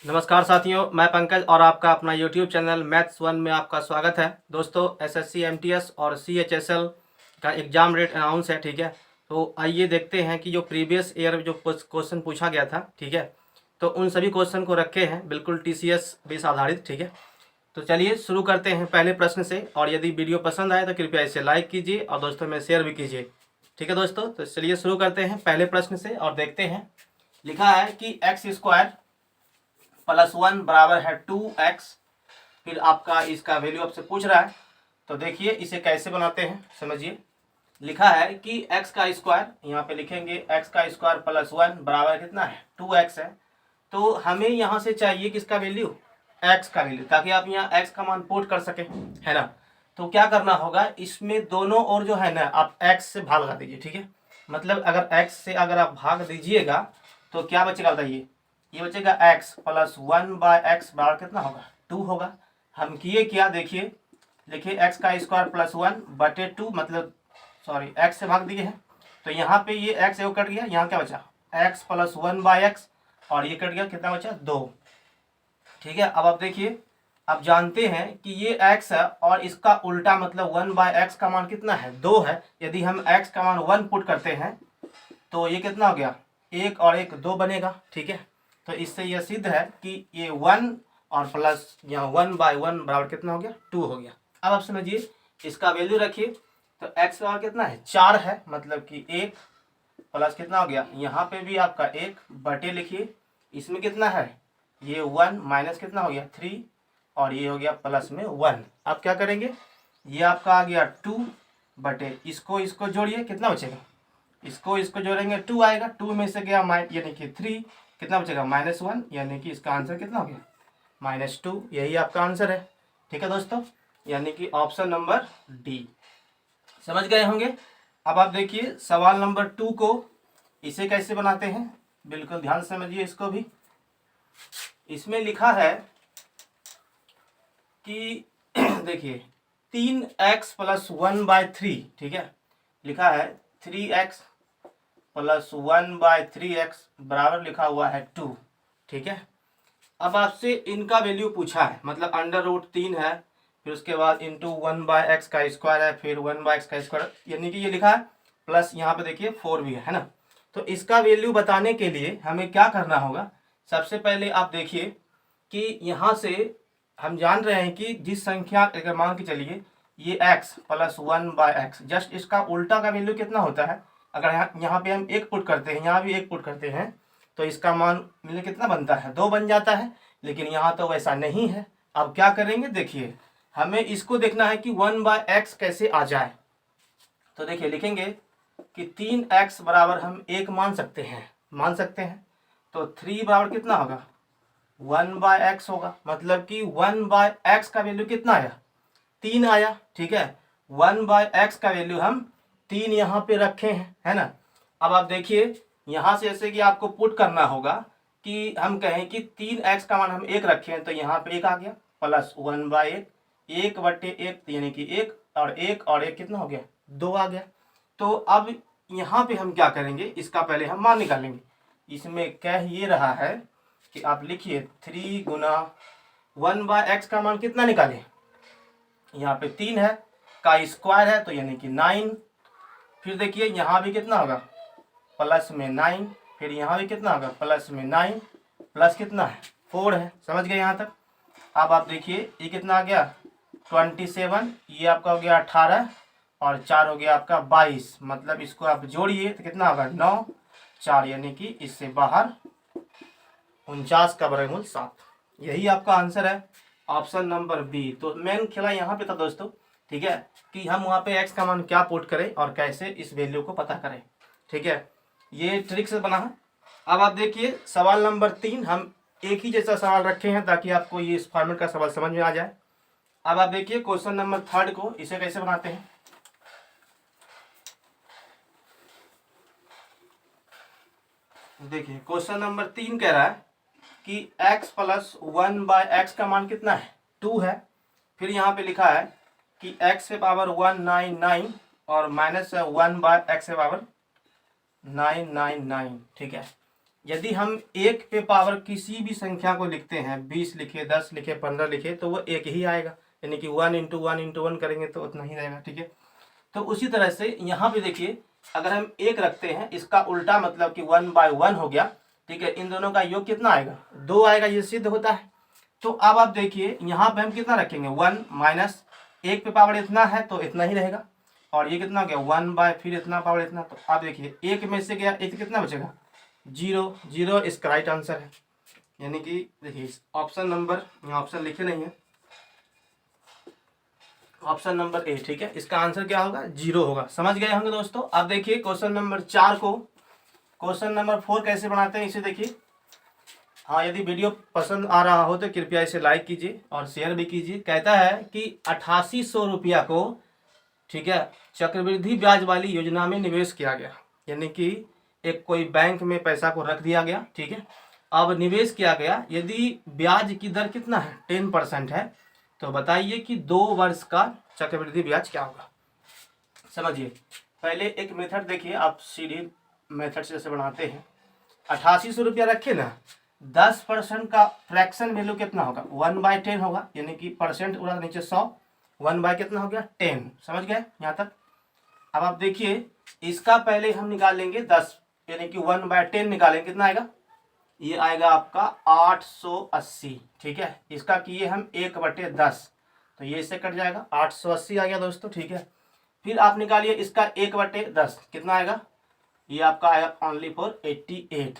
नमस्कार साथियों, मैं पंकज और आपका अपना YouTube चैनल मैथ्स वन में आपका स्वागत है। दोस्तों, एसएससी एमटीएस और सीएचएसएल का एग्ज़ाम डेट अनाउंस है, ठीक है। तो आइए देखते हैं कि जो प्रीवियस ईयर जो क्वेश्चन पूछा गया था, ठीक है, तो उन सभी क्वेश्चन को रखे हैं बिल्कुल टीसीएस बेस आधारित, ठीक है। तो चलिए शुरू करते हैं पहले प्रश्न से। और यदि वीडियो पसंद आए तो कृपया इसे लाइक कीजिए और दोस्तों में शेयर भी कीजिए, ठीक है दोस्तों। तो चलिए शुरू करते हैं पहले प्रश्न से और देखते हैं। लिखा है कि एक्स स्क्वायर प्लस वन बराबर है 2x। फिर आपका इसका वैल्यू आपसे पूछ रहा है, तो देखिए इसे कैसे बनाते हैं, समझिए। लिखा है कि x का स्क्वायर, यहाँ पे लिखेंगे x का स्क्वायर प्लस वन बराबर कितना है 2x है। तो हमें यहाँ से चाहिए किसका वैल्यू, x का वैल्यू, ताकि आप यहाँ x का मान पुट कर सकें, है ना। तो क्या करना होगा, इसमें दोनों ओर जो है ना आप x से भाग लगा दीजिए, ठीक है। मतलब अगर x से अगर आप भाग दीजिएगा तो क्या बचेगा बताइए, ये बचेगा x plus one by x बराबर कितना होगा 2 होगा। हम किए क्या, देखिए देखिए x का स्क्वायर प्लस वन बटे 2, मतलब सॉरी x से भाग दिए हैं। तो यहाँ पे ये x एगो कट गया, यहाँ क्या बचा x plus one by x, और ये कट गया, कितना बचा 2, ठीक है। अब आप देखिए, अब जानते हैं कि ये x है और इसका उल्टा मतलब वन बाय एक्स का मान कितना है 2 है। यदि हम x का मान 1 पुट करते हैं तो ये कितना हो गया, एक और एक 2 बनेगा, ठीक है। तो इससे यह सिद्ध है कि ये 1 और प्लस यहाँ 1 बाय 1 बराबर कितना हो गया 2 हो गया। अब आप समझिए, इसका वैल्यू रखिए। तो x बराबर कितना है 4 है, मतलब कि 1 प्लस कितना हो गया, यहाँ पे भी आपका 1 बटे लिखिए, इसमें कितना है ये 1 माइनस कितना हो गया 3, और ये हो गया प्लस में 1। अब क्या करेंगे, ये आपका आ गया 2 बटे इसको इसको जोड़िए, कितना बचेगा, इसको जोड़ेंगे 2 आएगा, 2 में से गया यानी कि 3, कितना बचेगा -1, यानी कि इसका आंसर कितना हो गया -2। यही आपका आंसर है, ठीक है दोस्तों, यानी कि ऑप्शन नंबर डी। समझ गए होंगे। अब आप देखिए सवाल नंबर 2 को, इसे कैसे बनाते हैं, बिल्कुल ध्यान से समझिए इसको भी। इसमें लिखा है कि देखिए 3x plus one by three, ठीक है। लिखा है 3x plus one by 3x बराबर लिखा हुआ है 2, ठीक है। अब आपसे इनका वैल्यू पूछा है, मतलब अंडर रूट 3 है, फिर उसके बाद इंटू वन बाय एक्स का स्क्वायर है, फिर वन बाय एक्स का स्क्वायर, यानी कि ये लिखा है प्लस यहाँ पे देखिए 4 भी है ना। तो इसका वैल्यू बताने के लिए हमें क्या करना होगा, सबसे पहले आप देखिए कि यहाँ से हम जान रहे हैं कि जिस संख्या, अगर मान के चलिए ये x plus one by x, just इसका उल्टा का वैल्यू कितना होता है। अगर यहाँ पे हम एक पुट करते हैं, यहाँ भी एक पुट करते हैं, तो इसका मान मिले कितना बनता है 2 बन जाता है। लेकिन यहाँ तो वैसा नहीं है। अब क्या करेंगे, देखिए हमें इसको देखना है कि 1 बाय एक्स कैसे आ जाए। तो देखिए लिखेंगे कि 3x बराबर हम 1 मान सकते हैं। तो 3 बराबर कितना होगा 1 बाय एक्स होगा, मतलब कि 1 बाय एक्स का वैल्यू कितना आया 3 आया, ठीक है। 1 बाय एक्स का वैल्यू हम 3 यहाँ पे रखे हैं, है ना। अब आप देखिए यहाँ से जैसे कि आपको पुट करना होगा कि हम कहें कि 3x का मान हम 1 रखे हैं, तो यहाँ पे 1 आ गया प्लस 1 बाय 1 बटे 1, यानी कि 1 और 1 कितना हो गया 2 आ गया। तो अब यहाँ पे हम क्या करेंगे, इसका पहले हम मान निकालेंगे। इसमें कह ये रहा है कि आप लिखिए 3 गुना 1 बाय एक्स का मान कितना निकालें, यहाँ पे 3 है का स्क्वायर है, तो यानी कि 9। फिर देखिए यहाँ भी कितना होगा प्लस में 9, फिर यहाँ भी कितना होगा प्लस में 9, प्लस कितना है 4 है। समझ गए यहाँ तक। अब आप देखिए ये कितना आ गया 27, ये आपका हो गया 18, और 4 हो गया आपका 22, मतलब इसको आप जोड़िए तो कितना होगा 9, 4, यानी कि इससे बाहर 49 का वर्गमूल 7। यही आपका आंसर है, ऑप्शन नंबर बी। तो मेन खेला यहाँ पे था दोस्तों, ठीक है, कि हम वहाँ पे x का मान क्या पुट करें और कैसे इस वैल्यू को पता करें, ठीक है। ये ट्रिक से बना है। अब आप देखिए सवाल नंबर 3, हम एक ही जैसा सवाल रखे हैं ताकि आपको ये इस फॉर्मेट का सवाल समझ में आ जाए। अब आप देखिए क्वेश्चन नंबर 3 को, इसे कैसे बनाते हैं। देखिए क्वेश्चन नंबर 3 कह रहा है कि x plus one by x का मान कितना है 2 है। फिर यहाँ पे लिखा है कि x से पावर 199 और माइनस 1 बाय एक्स से पावर 999, ठीक है। यदि हम एक पे पावर किसी भी संख्या को लिखते हैं, 20 लिखे, 10 लिखे, 15 लिखे, तो वो एक ही आएगा, यानी कि 1 इंटू 1 इंटू 1 करेंगे तो उतना ही रहेगा। ठीक है, तो उसी तरह से यहाँ पे देखिए, अगर हम एक रखते हैं, इसका उल्टा मतलब कि 1/1 हो गया। ठीक है, इन दोनों का योग कितना आएगा? 2 आएगा, ये सिद्ध होता है। तो अब आप देखिए यहाँ पे हम कितना रखेंगे? 1 माइनस एक पे पावर इतना है तो इतना ही रहेगा, और ये कितना हो गया? 1 बाय फिर इतना पावर इतना। तो आप देखिए एक में से गया एक, कितना बचेगा? 0। 0 इसका राइट आंसर है, यानी कि देखिए ऑप्शन नंबर, यहाँ ऑप्शन लिखे नहीं है, ऑप्शन नंबर ए। ठीक है, इसका आंसर क्या होगा? 0 होगा। समझ गए होंगे दोस्तों। अब देखिए क्वेश्चन नंबर 4 को क्वेश्चन नंबर 4 कैसे बनाते हैं, इसे देखिए। हाँ, यदि वीडियो पसंद आ रहा हो तो कृपया इसे लाइक कीजिए और शेयर भी कीजिए। कहता है कि 8800 रुपया को, ठीक है, चक्रवृद्धि ब्याज वाली योजना में निवेश किया गया, यानी कि एक कोई बैंक में पैसा को रख दिया गया। ठीक है, अब निवेश किया गया, यदि ब्याज की दर कितना है? 10% है, तो बताइए कि 2 वर्ष का चक्रवृद्धि ब्याज क्या होगा। समझिए, पहले एक मेथड देखिए, आप सीधी मेथड से जैसे बनाते हैं। 8800 रुपया रखे ना, 10% का फ्रैक्शन वैल्यू कितना होगा? 1/10 होगा, यानी कि परसेंट उड़ा नीचे 100, 1 बाय कितना हो गया? 10। समझ गए यहाँ तक? अब आप देखिए, इसका पहले हम निकाल लेंगे 10, यानी कि 1/10 निकालेंगे, कितना आएगा? ये आएगा आपका 880। ठीक है, इसका किए हम 1/10, तो ये इससे कट जाएगा, 880 आ गया दोस्तों। ठीक है, फिर आप निकालिए इसका 1/10, कितना आएगा? ये आपका आएगा ओनली फॉर 88।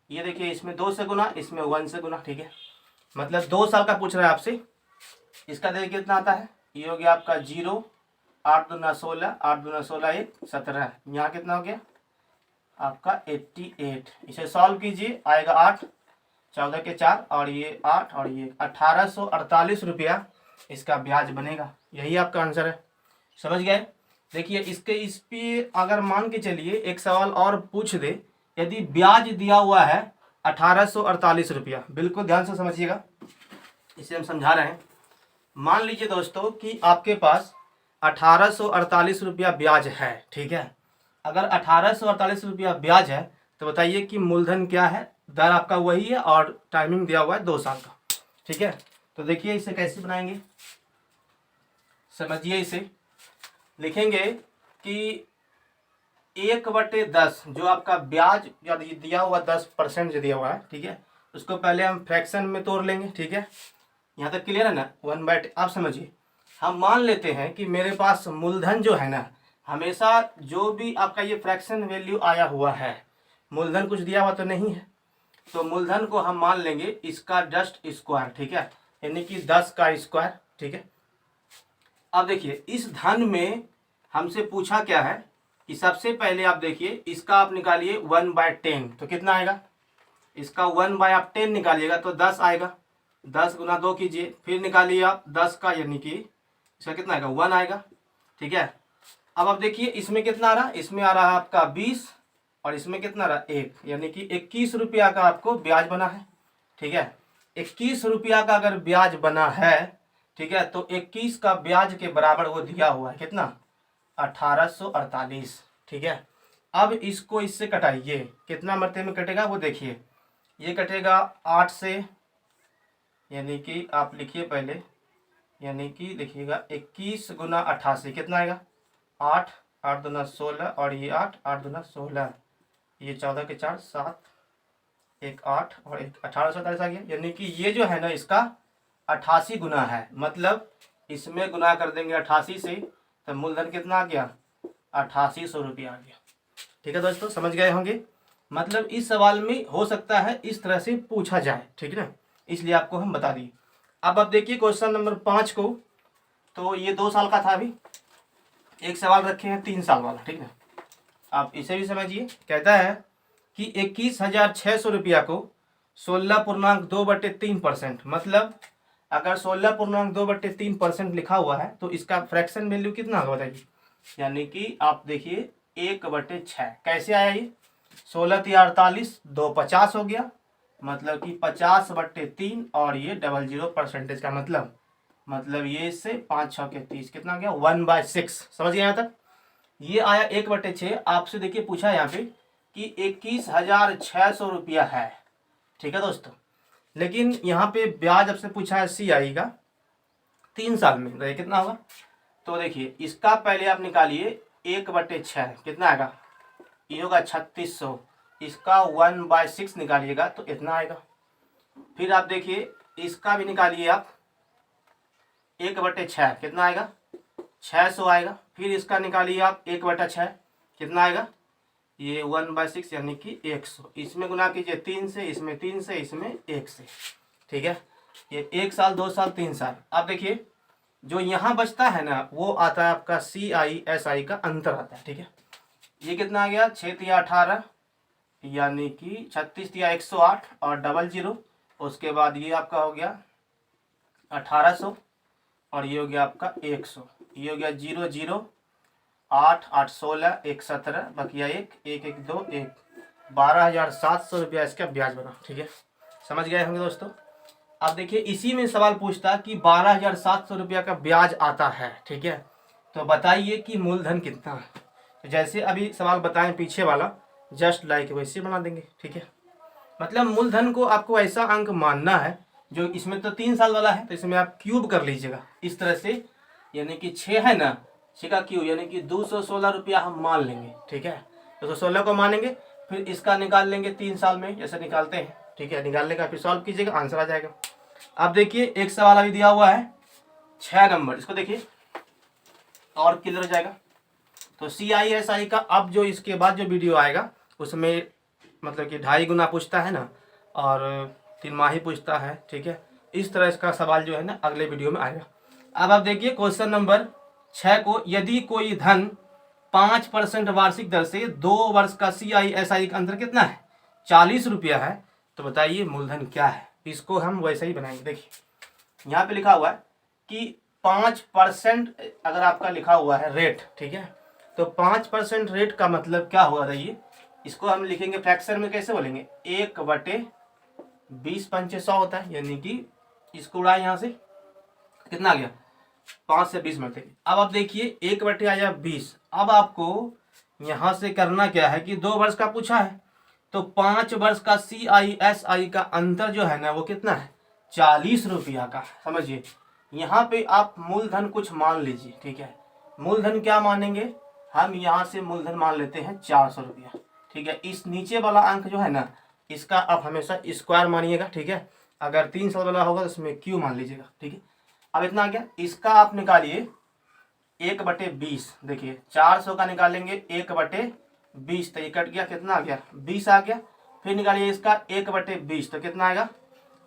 ये देखिए, इसमें 2 से गुना, इसमें 1 से गुना। ठीक है, मतलब 2 साल का पूछ रहा है आपसे। इसका देखिए कितना आता है, ये हो गया आपका 0, 8 दूना 16, 8 दूना 16 1 17, यहाँ कितना हो गया आपका 88। इसे सॉल्व कीजिए, आएगा 8, 14 के 4 और ये 8 और ये 1848 रुपया इसका ब्याज बनेगा। यही आपका आंसर है। समझ गए? देखिए इस पे अगर मान के चलिए एक सवाल और पूछ दे, यदि ब्याज दिया हुआ है 1848 रुपया, बिल्कुल ध्यान से समझिएगा, इसे हम समझा रहे हैं। मान लीजिए दोस्तों कि आपके पास 1848 रुपया ब्याज है। ठीक है, अगर 1848 रुपया ब्याज है तो बताइए कि मूलधन क्या है? दर आपका वही है और टाइमिंग दिया हुआ है 2 साल का। ठीक है, तो देखिए इसे कैसे बनाएंगे, समझिए। इसे लिखेंगे कि 1/10 जो आपका ब्याज यदि दिया हुआ 10% जो दिया हुआ है, ठीक है, उसको पहले हम फ्रैक्शन में तोड़ लेंगे। ठीक है, यहाँ तक क्लियर है ना? 1/10। आप समझिए, हम मान लेते हैं कि मेरे पास मूलधन जो है ना, हमेशा जो भी आपका ये फ्रैक्शन वैल्यू आया हुआ है, मूलधन कुछ दिया हुआ तो नहीं है, तो मूलधन को हम मान लेंगे इसका जस्ट स्क्वायर। ठीक है, यानी कि 10 का स्क्वायर। ठीक है, अब देखिए इस धन में हमसे पूछा क्या है कि सबसे पहले आप देखिए इसका आप निकालिए 1/10, तो कितना आएगा? इसका 1/10 निकालिएगा तो 10 आएगा, 10 गुना 2 कीजिए, फिर निकालिए आप 10 का, यानी कि इसका कितना आएगा? 1 आएगा। ठीक है, अब आप देखिए इसमें कितना आ रहा है, इसमें आ रहा है आपका 20 और इसमें कितना आ रहा है 1, यानी कि 21 रुपया का आपको ब्याज बना है। ठीक है, 21 रुपया का अगर ब्याज बना है, ठीक है, तो 21 का ब्याज के बराबर वो दिया हुआ है, कितना? 1848। ठीक है, अब इसको इससे कटाइए, कितना मरते में कटेगा वो देखिए। ये कटेगा 8 से, यानी कि आप लिखिए पहले, यानी कि देखिएगा 21 गुना 88 कितना आएगा? 8, 8 दूना 16 और ये 8, 8 दूना 16, ये 14 के 4 7, एक 8 और एक 1848 आ गया, यानी कि ये जो है ना इसका 88 गुना है, मतलब इसमें गुना कर देंगे 88 से, तो मूलधन कितना आ गया? 8800 रुपया आ गया। ठीक है दोस्तों, समझ गए होंगे। मतलब इस सवाल में हो सकता है इस तरह से पूछा जाए। ठीक है ना, इसलिए आपको हम बता दिए। अब आप देखिए क्वेश्चन नंबर 5 को, तो ये 2 साल का था, अभी एक सवाल रखे हैं 3 साल वाला। ठीक है, आप इसे भी समझिए। कहता है कि 21,600 रुपया को 16.2/3%, मतलब अगर 16.2/3% लिखा हुआ है तो इसका फ्रैक्शन वैल्यू कितना होगा बताइए? यानी कि आप देखिए 1/6 कैसे आया ये? 16 × 48, 2 50 हो गया, मतलब कि 50/3 और ये 00% का मतलब ये इससे 5 6 के 30, कितना गया? 1/6। समझ गए यहाँ तक? ये आया 1/6। आपसे देखिए पूछा यहाँ पे कि 21,600 रुपया है, ठीक है दोस्तों। लेकिन यहाँ पे ब्याज आपसे पूछा है CI का 3 साल में, तो ये कितना होगा? तो देखिए इसका पहले आप निकालिए 1/6 कितना आएगा? ये होगा 3600। इसका 1/6 निकालिएगा तो इतना आएगा। फिर आप देखिए इसका भी निकालिए आप 1/6 कितना आएगा? 600 आएगा। फिर इसका निकालिए आप 1/6 कितना आएगा? ये 1/6 यानी कि 100। इसमें गुना कीजिए 3 से, इसमें 3 से, इसमें 1 से, ठीक है। ये 1 साल, 2 साल, 3 साल। आप देखिए जो यहाँ बचता है ना वो आता है आपका CI SI का अंतर आता है, ठीक है। ये कितना आ गया? 6 तिया 18 यानी कि 36 तिया 108 और डबल जीरो। उसके बाद ये आपका हो गया 1800 और ये हो गया आपका 100। ये हो गया 0 0 8 8 16 1 17 बकिया 1 1 1 2 1 12,700 रुपया इसका ब्याज बना, ठीक है। समझ गए होंगे दोस्तों। अब देखिए इसी में सवाल पूछता कि 12,700 रुपया का ब्याज आता है, ठीक है। तो बताइए कि मूलधन कितना है। तो जैसे अभी सवाल बताएं पीछे वाला, जस्ट लाइक वैसे बना देंगे, ठीक है। मतलब मूलधन को आपको ऐसा अंक मानना है जो इसमें तो 3 साल वाला है, तो इसमें आप क्यूब कर लीजिएगा इस तरह से, यानी कि 6 है ना, 6 का क्यूब यानी कि 216 रुपया हम मान लेंगे, ठीक है। 216 को मानेंगे, फिर इसका निकाल लेंगे 3 साल में जैसे निकालते हैं, ठीक है। निकालने का फिर सॉल्व कीजिएगा, आंसर आ जाएगा। अब देखिए एक सवाल अभी दिया हुआ है 6 नंबर, इसको देखिए और क्लियर हो जाएगा। तो CI SI का अब जो इसके बाद जो वीडियो आएगा उसमें मतलब कि 2.5 गुना पूछता है ना, और 3 पूछता है, ठीक है। इस तरह इसका सवाल जो है ना अगले वीडियो में आएगा। अब आप देखिए क्वेश्चन नंबर 6 को, यदि कोई धन 5% वार्षिक दर से 2 वर्ष का CI SI का अंतर कितना है? 40 रुपया है। तो बताइए मूलधन क्या है। इसको हम वैसे ही बनाएंगे। देखिए यहाँ पे लिखा हुआ है कि 5% अगर आपका लिखा हुआ है रेट, ठीक है। तो 5% रेट का मतलब क्या हुआ? रहिए इसको हम लिखेंगे फ्रैक्शन में, कैसे बोलेंगे? 1/20 पंचे 100 होता है, यानी कि इसको उड़ाए यहाँ से, कितना आ गया? 5 से 20 मिनट। अब आप देखिए 1/20। अब आपको यहाँ से करना क्या है कि 2 वर्ष का पूछा है, तो 5 वर्ष का CI SI का अंतर जो है ना वो कितना है? 40 रुपया का। समझिए यहाँ पे आप मूलधन कुछ मान लीजिए, ठीक है। मूलधन क्या मानेंगे हम? यहाँ से मूलधन मान लेते हैं 400 रुपया, ठीक है। इस नीचे वाला अंक जो है ना इसका आप हमेशा स्क्वायर मानिएगा, ठीक है। अगर 3 साल वाला होगा तो इसमें क्यू मान लीजिएगा, ठीक है। अब इतना आ गया, इसका आप निकालिए 1/20। देखिए 400 का निकालेंगे 1/20 तो ये कट गया, कितना आ गया? 20 आ गया। फिर निकालिए इसका 1/20 तो कितना आएगा?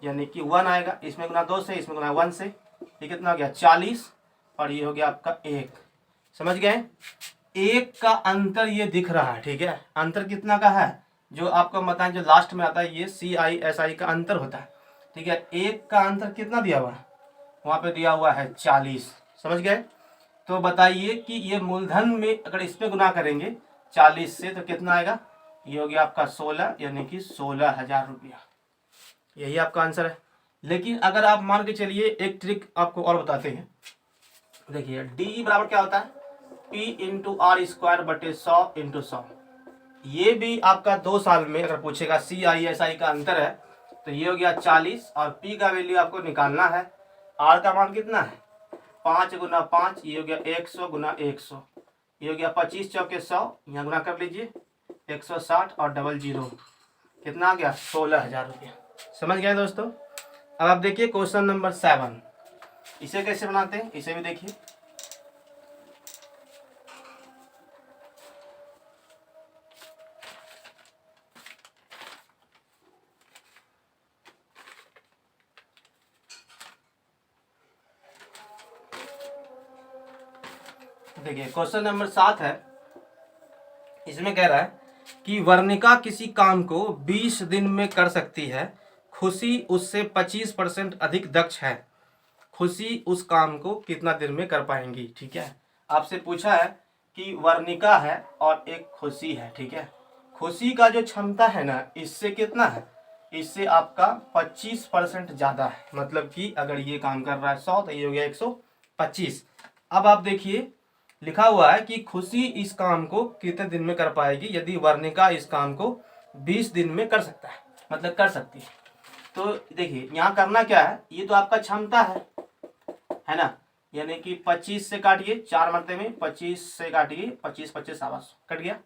यानी कि 1 आएगा। इसमें गुना 2 से, इसमें गुना 1 से, ये कितना हो गया? 40 और ये हो गया आपका 1। समझ गए? 1 का अंतर ये दिख रहा है, ठीक है। अंतर कितना का है? जो आपको बताएं जो लास्ट में आता है ये CI SI का अंतर होता है, ठीक है। 1 का अंतर कितना दिया हुआ है? वहाँ पे दिया हुआ है 40। समझ गए? तो बताइए कि ये मूलधन में अगर इस पे गुना करेंगे 40 से तो कितना आएगा? ये हो गया आपका 16, यानी कि 16,000 रुपया। यही आपका आंसर है। लेकिन अगर आप मान के चलिए, एक ट्रिक आपको और बताते हैं। देखिए D बराबर क्या होता है? P इंटू आर स्क्वायर बटे 100 इंटू 100। ये भी आपका 2 साल में अगर पूछेगा CI SI का अंतर है तो ये हो गया 40 और P का वैल्यू आपको निकालना है। R का मान कितना है? 5 गुना 5, ये हो गया 100 गुना 100, ये हो गया 25 चौके 100, यहाँ गुना कर लीजिए 160 और डबल जीरो, कितना आ गया? 16,000 रुपया। समझ गए दोस्तों? अब आप देखिए क्वेश्चन नंबर 7, इसे कैसे बनाते हैं इसे भी देखिए। देखिए क्वेश्चन नंबर 7 है। इसमें कह रहा है कि वर्णिका किसी काम को 20 दिन में कर सकती है, खुशी उससे 25% अधिक दक्ष है, खुशी उस काम को कितना दिन में कर पाएंगी? ठीक है, आपसे पूछा है कि वर्णिका है और एक खुशी है, ठीक है। खुशी का जो क्षमता है ना इससे कितना है? इससे आपका 25% ज़्यादा है, मतलब कि अगर ये काम कर रहा है 100 तो ये हो गया 125। अब आप देखिए लिखा हुआ है कि खुशी इस काम को कितने दिन में कर पाएगी यदि वर्णिका इस काम को 20 दिन में कर सकता है, मतलब कर सकती है। तो देखिए यहाँ करना क्या है, ये तो आपका क्षमता है ना, यानी कि 25 से काटिए 4 मरते में, 25 से काटिए 25 25 आवास कट गया।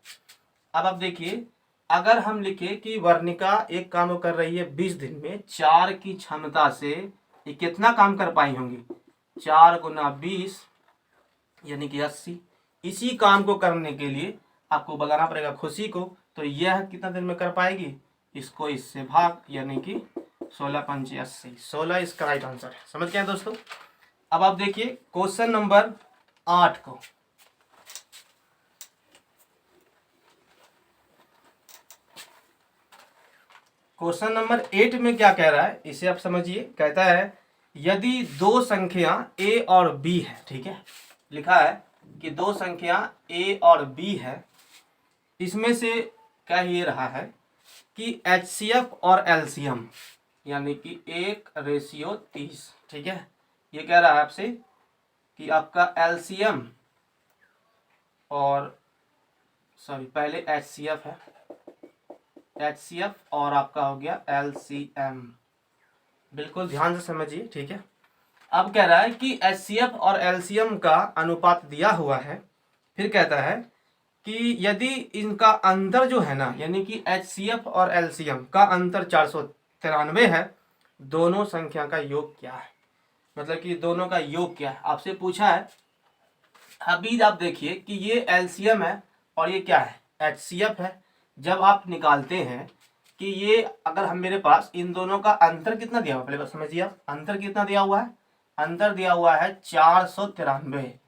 अब आप देखिए अगर हम लिखे कि वर्णिका एक काम कर रही है 20 दिन में, 4 की क्षमता से ये कितना काम कर पाई होंगी, 4 गुना 20 यानी कि 80। इसी काम को करने के लिए आपको बताना पड़ेगा खुशी को, तो यह कितना दिन में कर पाएगी, इसको इससे भाग, यानी कि 16 पंचे 80, 16 इसका राइट आंसर है। समझ गए दोस्तों। अब आप देखिए क्वेश्चन नंबर 8 को। क्वेश्चन नंबर 8 में क्या कह रहा है इसे आप समझिए। कहता है यदि दो संख्या a और b है, ठीक है, लिखा है कि दो संख्या a और b है, इसमें से कह ये रहा है कि HCF और LCM यानी कि 1:30, ठीक है। ये कह रहा है आपसे कि आपका LCM और पहले HCF है, HCF और आपका हो गया LCM, बिल्कुल ध्यान से समझिए, ठीक है। अब कह रहा है कि HCF और LCM का अनुपात दिया हुआ है, फिर कहता है कि यदि इनका अंतर जो है ना, यानी कि HCF और LCM का अंतर 493 है, दोनों संख्या का योग क्या है, मतलब कि दोनों का योग क्या है, आपसे पूछा है। अभी आप देखिए कि ये LCM है और ये क्या है, HCF है। जब आप निकालते हैं कि ये अगर हम मेरे पास इन दोनों का अंतर कितना दिया हुआ, पहले समझिए आप, अंतर कितना दिया हुआ है, अंतर दिया हुआ है 493।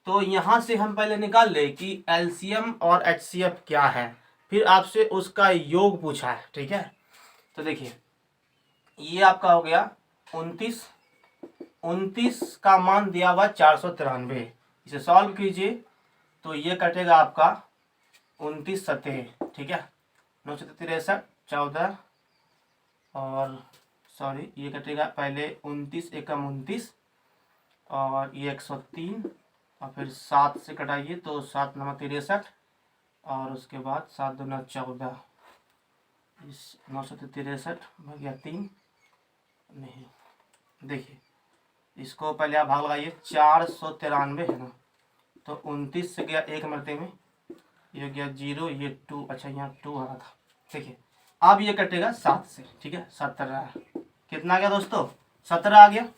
तो यहाँ से हम पहले निकाल ले कि LCM और HCF क्या है, फिर आपसे उसका योग पूछा है, ठीक है। तो देखिए ये आपका हो गया 29 का मान दिया हुआ 493, इसे सॉल्व कीजिए तो ये कटेगा आपका 29 सतह, ठीक है, 9 63 14 और ये कटेगा पहले 29 एकम 29 और ये 103 और फिर 7 से कटाइए तो 7 9 63 और उसके बाद 7 दूना 14, इस 963 भाग गया 3 नहीं, देखिए इसको पहले आप भाग लगाइए, 493 है ना, तो 29 से गया एक मरते में, ये गया 0, ये 2, अच्छा यहाँ 2 आ रहा था, देखिए अब ये कटेगा 7 से, ठीक है, 17 कितना आ गया दोस्तों, 17 आ गया।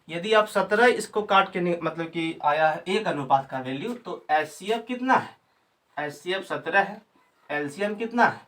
यदि आप 17 इसको काट के मतलब कि आया है एक अनुपात का वैल्यू, तो HCF कितना है, HCF 17 है, LCM कितना है